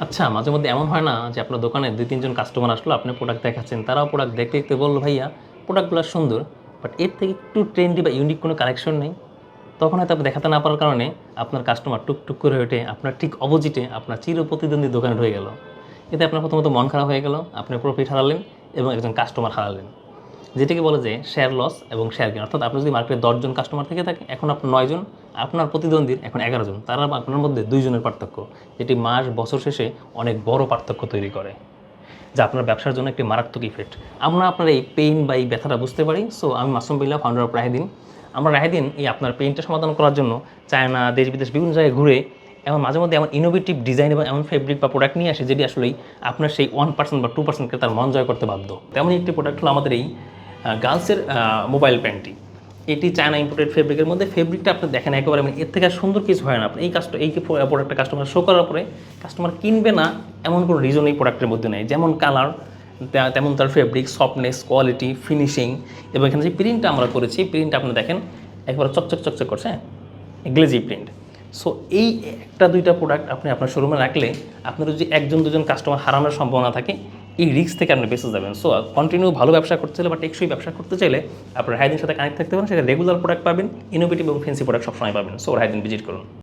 আচ্ছা, মাঝে মধ্যে এমন হয় না যে আপনার দোকানে ২-৩ জন কাস্টমার আসলো, আপনি প্রোডাক্ট দেখাচ্ছেন। তারাও প্রোডাক্ট দেখতে, দেখতে বলল, "ভাইয়া প্রোডাক্টগুলা সুন্দর। বাট এর থেকে একটু ট্রেন্ডি বা ইউনিক কোনো কালেকশন নেই?" তখন হয়তো আপনি দেখাতে না পারার কারণে আপনার কাস্টমার টুকটুক করে ওঠে আপনার ঠিক অপোজিটে আপনার চিরপ্রতিদ্বন্দ্বী দোকানে ঢুকে গেল। এতে আপনার প্রথমত মন খারাপ হয়ে গেল, আপনি প্রফিট হারালেন এবং একজন কাস্টমার হারালেন। যেটাকে বলে যে শেয়ার লস এবং শেয়ার গেইন। অর্থাৎ আপনি যদি মার্কেটে ১০ জন কাস্টমার থেকে থাকে, এখন আপনার ৯ জন, আপনার প্রতিদ্বন্দ্বীর এখন ১১ জন। তারা আপনার মধ্যে ২ জনের পার্থক্য, যেটি মাস, বছর শেষে অনেক বড় পার্থক্য তৈরি করে। যা আপনার ব্যবসার জন্য একটি মারাত্মক ইফেক্ট। আমরা আপনার এই পেইন বা এই ব্যথাটা বুঝতে পারি। সো আমি মাসুম বিল্লাহ, ফাউন্ডার অফ রাহেদিন। আমরা রাহেদিন এই আপনার পেইনটা সমাধান করার জন্য চায়না, দেশ-বিদেশ বিভিন্ন জায়গায় ঘুরে এমন মাঝে মধ্যে এমন ইনোভেটিভ ডিজাইন এবং এমন ফেব্রিক বা প্রোডাক্ট নিয়ে আসে যেটি আসলেই আপনার সেই 1% বা 2% ক্রেতার মন জয় করতে বাধ্য। তেমনই একটি প্রোডাক্ট হলো আমাদের এই গার্লসের মোবাইল প্যান্টটি। এটি চায়না ইম্পোর্টেড ফেব্রিকের মধ্যে। ফেব্রিকটা আপনি দেখেন একেবারে মানে এর থেকে আর সুন্দর কিছু হয় না। আপনি এই প্রোডাক্টটা কাস্টমার শো করার পরে কাস্টমার কিনবে না এমন কোনো রিজন এই প্রোডাক্টের মধ্যে নেই। যেমন কালার, তেমন তার ফেব্রিক, সফটনেস, কোয়ালিটি, ফিনিশিং এবং এখানে যে প্রিন্টটা আমরা করেছি, প্রিন্টটা আপনি দেখেন একেবারে চকচক চকচক করছে, হ্যাঁ, গ্লেজি প্রিন্ট। সো এই একটা দুইটা প্রোডাক্ট আপনি আপনার শোরুমে রাখলে আপনার যদি ১ জন ২ জন কাস্টমার হারানোর সম্ভাবনা থাকে, এই রিস্ক থেকে আপনি বেঁচে যাবেন। সো কন্টিনিউ ভালো ব্যবসা করতে চাইলে বা টেকসই ব্যবসা করতে চাইলে আপনার রাহেদিনের সাথে কানেক্ট থাকতে পারেন। সেটা রেগুলার প্রোডাক্ট পাবেন, ইনোভেটিভ এবং ফ্যান্সি প্রোডাক্ট সবসময় পাবেন। সো রাহেদিন ভিজিট করুন।